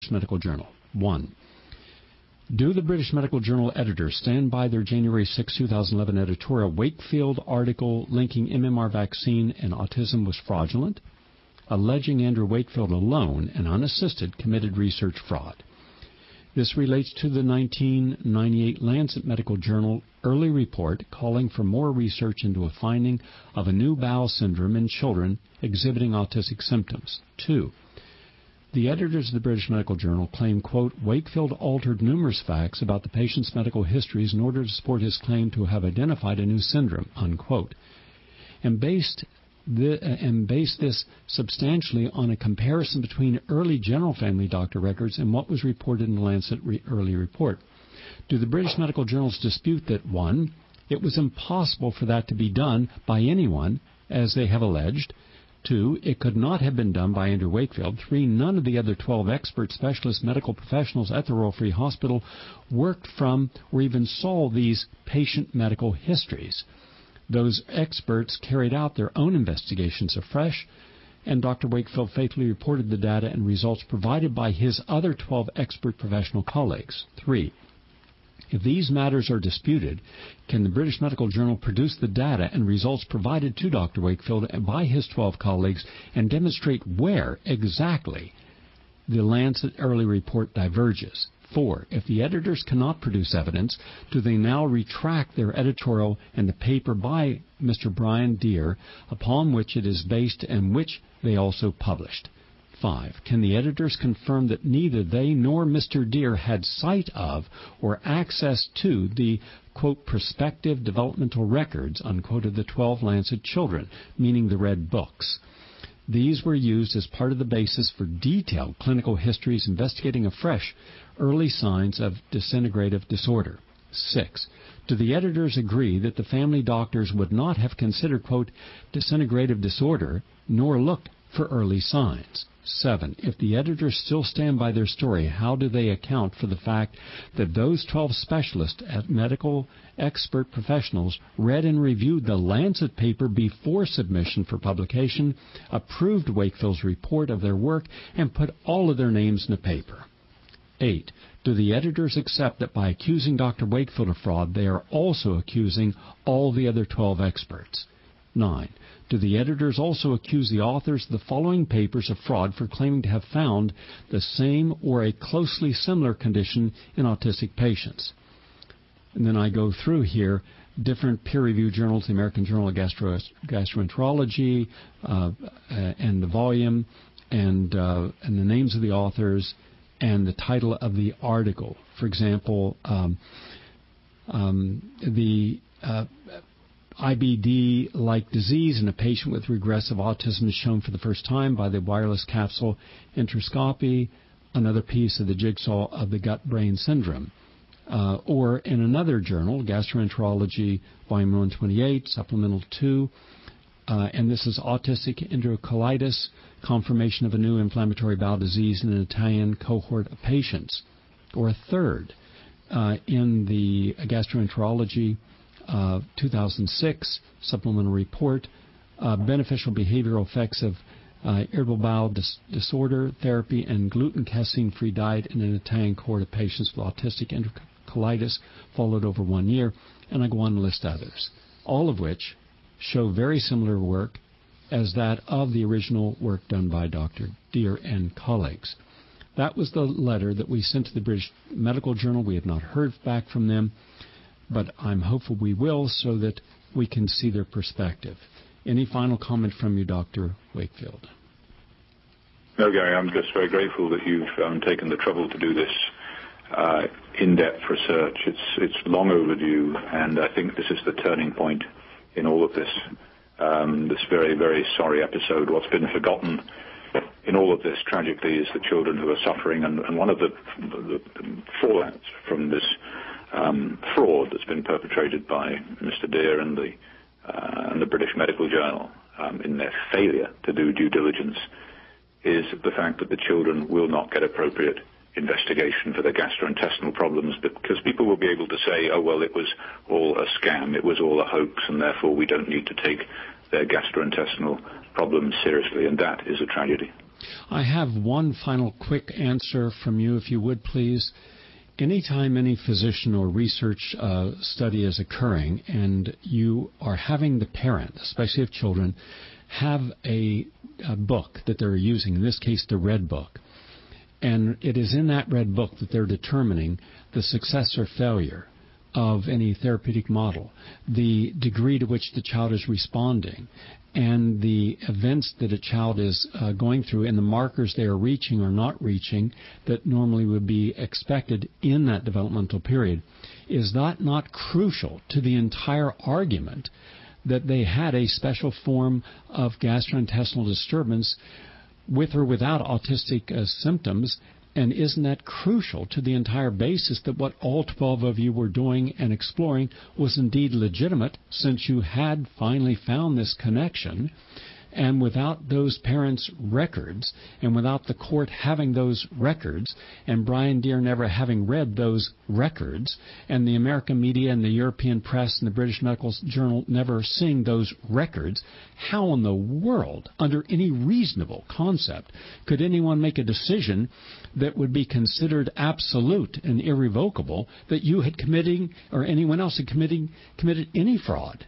British Medical Journal. 1. Do the British Medical Journal editors stand by their January 6, 2011 editorial Wakefield article linking MMR vaccine and autism was fraudulent, alleging Andrew Wakefield alone and unassisted committed research fraud? This relates to the 1998 Lancet Medical Journal early report calling for more research into a finding of a new bowel syndrome in children exhibiting autistic symptoms. 2. The editors of the British Medical Journal claim, quote, Wakefield altered numerous facts about the patient's medical histories in order to support his claim to have identified a new syndrome, unquote, and based this substantially on a comparison between early general family doctor records and what was reported in the Lancet early report. Do the British Medical Journals dispute that, 1, it was impossible for that to be done by anyone, as they have alleged? 2, it could not have been done by Andrew Wakefield. 3, none of the other 12 expert specialist medical professionals at the Royal Free Hospital worked from or even saw these patient medical histories. Those experts carried out their own investigations afresh, and Dr. Wakefield faithfully reported the data and results provided by his other 12 expert professional colleagues. 3. If these matters are disputed, can the British Medical Journal produce the data and results provided to Dr. Wakefield by his 12 colleagues and demonstrate where exactly the Lancet early report diverges? 4. If the editors cannot produce evidence, do they now retract their editorial and the paper by Mr. Brian Deere upon which it is based and which they also published? 5. Can the editors confirm that neither they nor Mr. Deere had sight of or access to the, quote, prospective developmental records, unquote, of the 12 Lancet children, meaning the red books? These were used as part of the basis for detailed clinical histories investigating afresh early signs of disintegrative disorder. 6. Do the editors agree that the family doctors would not have considered, quote, disintegrative disorder, nor looked for early signs? 7. If the editors still stand by their story, how do they account for the fact that those 12 specialists at medical expert professionals read and reviewed the Lancet paper before submission for publication, approved Wakefield's report of their work, and put all of their names in the paper? 8. Do the editors accept that by accusing Dr. Wakefield of fraud, they are also accusing all the other 12 experts? 9. Do the editors also accuse the authors of the following papers of fraud for claiming to have found the same or a closely similar condition in autistic patients? And then I go through here different peer-reviewed journals, the American Journal of Gastroenterology, and the volume, and the names of the authors, and the title of the article. For example, the IBD-like disease in a patient with regressive autism is shown for the first time by the wireless capsule enteroscopy, another piece of the jigsaw of the gut-brain syndrome. Or in another journal, Gastroenterology, Volume 128, Supplemental 2, and this is autistic enterocolitis, confirmation of a new inflammatory bowel disease in an Italian cohort of patients. Or a third, in the Gastroenterology 2006 supplemental report, beneficial behavioral effects of irritable bowel disorder therapy and gluten-casein-free diet in an Italian cohort of patients with autistic enterocolitis, followed over 1 year, and I go on to list others, all of which show very similar work as that of the original work done by Dr. Deere and colleagues. That was the letter that we sent to the British Medical Journal. We have not heard back from them, but I'm hopeful we will so that we can see their perspective. Any final comment from you, Dr. Wakefield? No, Gary, I'm just very grateful that you've taken the trouble to do this in-depth research. It's long overdue, and I think this is the turning point in all of this. This very, very sorry episode. What's been forgotten in all of this, tragically, is the children who are suffering, and one of the fallouts from this fraud that's been perpetrated by Mr. Deere and the British Medical Journal in their failure to do due diligence is the fact that the children will not get appropriate investigation for their gastrointestinal problems, because people will be able to say, oh, well, it was all a scam, it was all a hoax, and therefore we don't need to take their gastrointestinal problems seriously, and that is a tragedy. I have one final quick answer from you, if you would, please. Anytime any physician or research study is occurring and you are having the parent, especially of children, have a book that they're using, in this case the Red Book, and it is in that Red Book that they're determining the success or failure of any therapeutic model, the degree to which the child is responding, and the events that a child is going through and the markers they are reaching or not reaching that normally would be expected in that developmental period. Is that not crucial to the entire argument that they had a special form of gastrointestinal disturbance with or without autistic symptoms? And isn't that crucial to the entire basis that what all 12 of you were doing and exploring was indeed legitimate, since you had finally found this connection? And without those parents' records, and without the court having those records, and Brian Deere never having read those records, and the American media and the European press and the British Medical Journal never seeing those records, how in the world, under any reasonable concept, could anyone make a decision that would be considered absolute and irrevocable that you had committing, or anyone else had committed any fraud?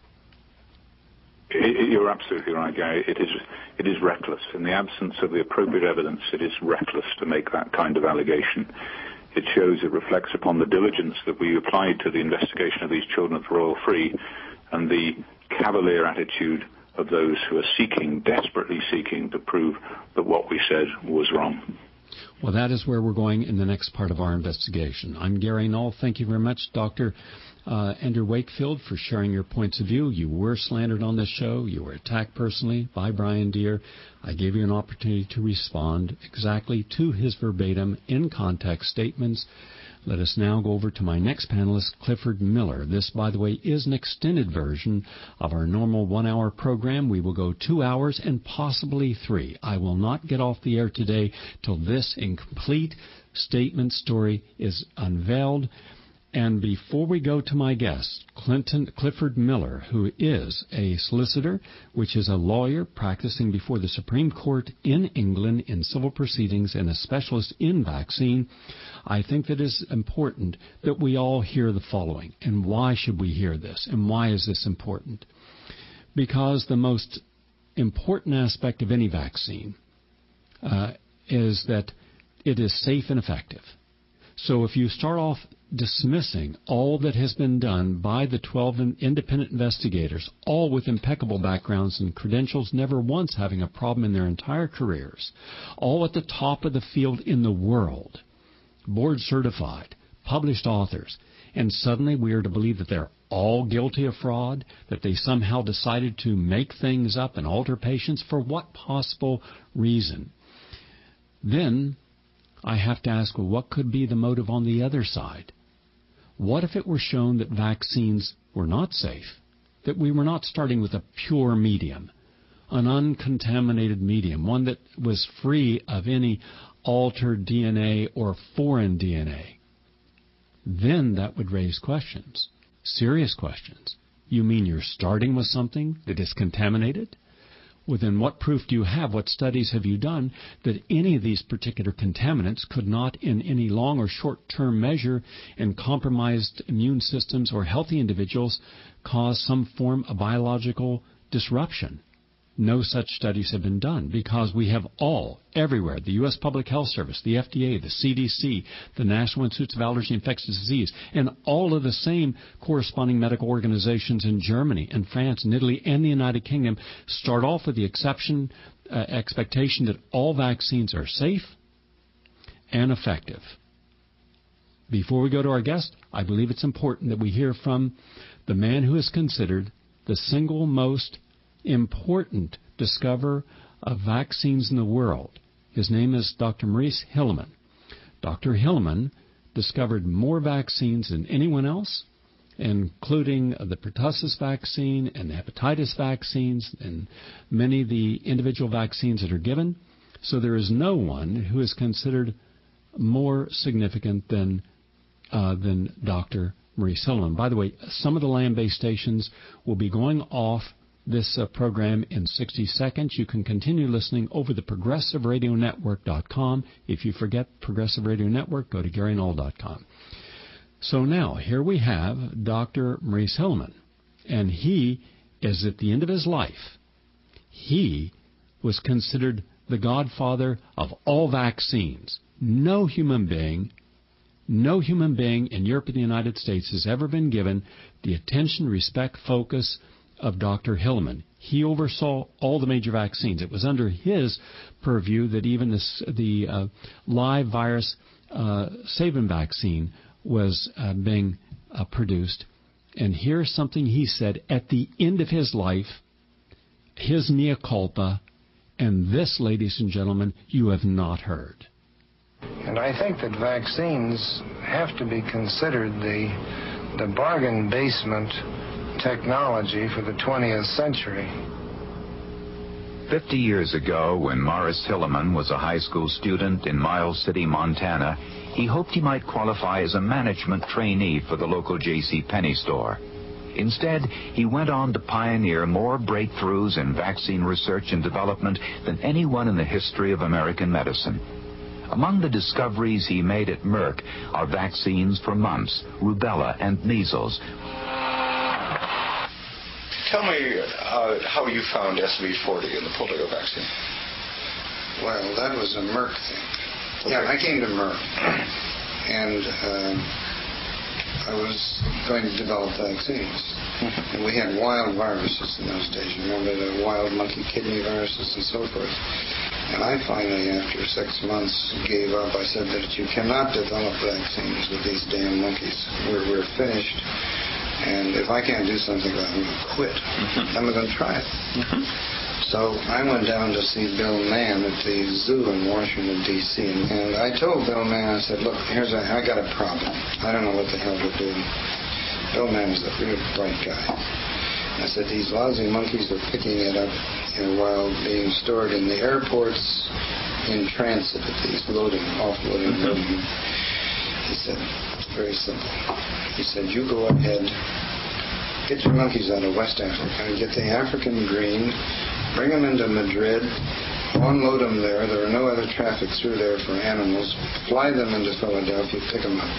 You're absolutely right, Gary. It is reckless. In the absence of the appropriate evidence, it is reckless to make that kind of allegation. It shows, it reflects upon the diligence that we applied to the investigation of these children at the Royal Free and the cavalier attitude of those who are seeking, desperately seeking, to prove that what we said was wrong. Well, that is where we're going in the next part of our investigation. I'm Gary Null. Thank you very much, Dr. Andrew Wakefield, for sharing your points of view. You were slandered on this show. You were attacked personally by Brian Deere. I gave you an opportunity to respond exactly to his verbatim, in-context statements. Let us now go over to my next panelist, Clifford Miller. This, by the way, is an extended version of our normal 1-hour program. We will go 2 hours and possibly 3. I will not get off the air today till this incomplete statement story is unveiled. And before we go to my guest, Clifford Miller, who is a solicitor, which is a lawyer practicing before the Supreme Court in England in civil proceedings and a specialist in vaccine, I think that it is important that we all hear the following. And why should we hear this? And why is this important? Because the most important aspect of any vaccine is that it is safe and effective. So if you start off dismissing all that has been done by the 12 independent investigators, all with impeccable backgrounds and credentials, never once having a problem in their entire careers, all at the top of the field in the world, board certified, published authors, and suddenly we are to believe that they're all guilty of fraud, that they somehow decided to make things up and alter patients, for what possible reason? Then I have to ask, well, what could be the motive on the other side? What if it were shown that vaccines were not safe, that we were not starting with a pure medium, an uncontaminated medium, one that was free of any altered DNA or foreign DNA? Then that would raise questions, serious questions. You mean you're starting with something that is contaminated? Well, then what proof do you have? What studies have you done that any of these particular contaminants could not in any long or short-term measure in compromised immune systems or healthy individuals cause some form of biological disruption? No such studies have been done because we have all, everywhere, the U.S. Public Health Service, the FDA, the CDC, the National Institutes of Allergy and Infectious Disease, and all of the same corresponding medical organizations in Germany and France and Italy and the United Kingdom start off with the expectation that all vaccines are safe and effective. Before we go to our guest, I believe it's important that we hear from the man who is considered the single most important discoverer of vaccines in the world. His name is Dr. Maurice Hilleman. Dr. Hilleman discovered more vaccines than anyone else, including the pertussis vaccine and the hepatitis vaccines and many of the individual vaccines that are given. So there is no one who is considered more significant than Dr. Maurice Hilleman. By the way, some of the land-based stations will be going off this program in 60 seconds. You can continue listening over the progressiveradionetwork.com. If you forget Progressive Radio Network, go to GaryNull.com. So now, here we have Dr. Maurice Hilleman, and he is at the end of his life. He was considered the godfather of all vaccines. No human being in Europe and the United States has ever been given the attention, respect, focus of Dr. Hilleman. He oversaw all the major vaccines. It was under his purview that even the live virus Sabin vaccine was being produced. And here's something he said at the end of his life, his mea culpa, and this, ladies and gentlemen, you have not heard. And I think that vaccines have to be considered the bargain basement technology for the 20th century. 50 years ago, when Maurice Hilleman was a high school student in Miles City, Montana, he hoped he might qualify as a management trainee for the local J.C. Penney store. Instead, he went on to pioneer more breakthroughs in vaccine research and development than anyone in the history of American medicine. Among the discoveries he made at Merck are vaccines for mumps, rubella, and measles. Tell me how you found SV40 in the polio vaccine. Well, that was a Merck thing. Okay. Yeah, I came to Merck, and I was going to develop vaccines. And we had wild viruses in those days. You remember the wild monkey kidney viruses and so forth. And I finally, after 6 months, gave up. I said that you cannot develop vaccines with these damn monkeys. We're finished. And if I can't do something about it, I'm going to quit. I'm going to try it. So I went down to see Bill Mann at the zoo in Washington, D.C. And I told Bill Mann, I said, look, I got a problem. I don't know what the hell to do. Bill Mann is a real bright guy. I said, these lousy monkeys are picking it up while being stored in the airports in transit at these loading, offloading, loading. He said, it's very simple. He said, you go ahead, get your monkeys out of West Africa, get the African green, bring them into Madrid, unload them there. There are no other traffic through there for animals. Fly them into Philadelphia, pick them up.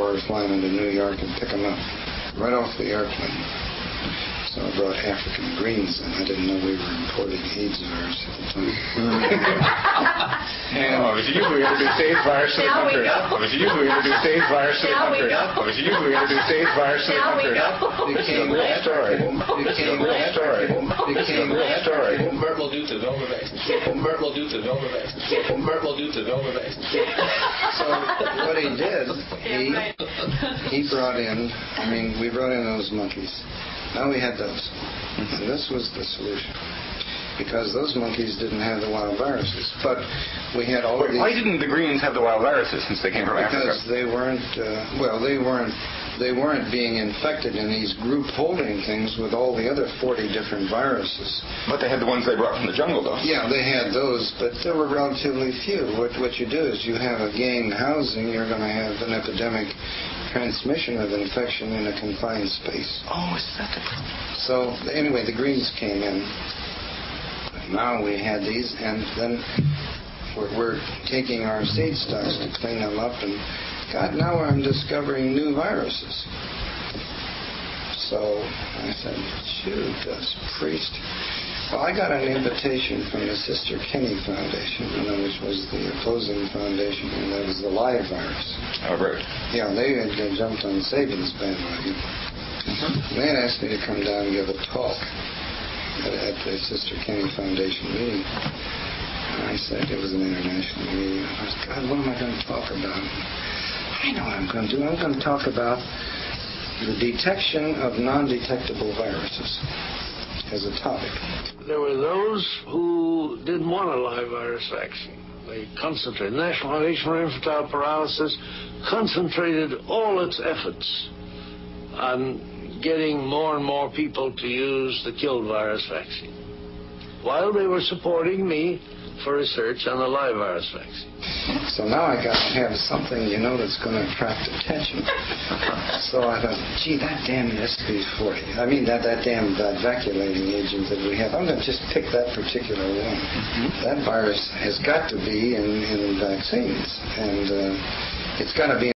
Or fly them into New York and pick them up. Right off the airplane. So I brought African greens in. I didn't know we were importing AIDS virus at the time. And it was usually introduced AIDS virus to the country. It was usually introduced AIDS virus to the country. It was usually introduced AIDS virus to the country. Became real story. Became real story. Became real story. Mert will do to develop vaccine. Mert will do to develop vaccine. Mert will do to develop vaccine. So what he did, he brought in, we brought in those monkeys. Now we had those. And this was the solution. Because those monkeys didn't have the wild viruses. But we had all of these... Why didn't the greens have the wild viruses since they came from Africa? Because they weren't, they weren't being infected in these group holding things with all the other 40 different viruses. But they had the ones they brought from the jungle, though. Yeah, they had those, but there were relatively few. What you do is you have a gang housing, you're going to have an epidemic transmission of infection in a confined space. Oh, is that the problem? So, anyway, the greens came in. Now we had these, and then we're taking our seed stocks to clean them up, and God, now I'm discovering new viruses. So I said, Judas Priest. Well, I got an invitation from the Sister Kenny Foundation, which was the opposing foundation, and that was the live virus. Oh, right. Yeah, they had jumped on Sabin's bandwagon. They had asked me to come down and give a talk at the Sister Kenny Foundation meeting. And I said, it was an international meeting. I was, God, what am I going to talk about? I know what I'm going to do. I'm going to talk about the detection of non-detectable viruses as a topic. There were those who didn't want a live virus vaccine. They concentrated. The National Foundation for Infantile Paralysis concentrated all its efforts on getting more and more people to use the killed virus vaccine. While they were supporting me for research on the live virus vaccine. So now I got to have something, that's going to attract attention. So I thought, gee, that damn SP40. I mean, that damn vaculating agent that we have. I'm going to just pick that particular one. That virus has got to be in vaccines, and it's got to be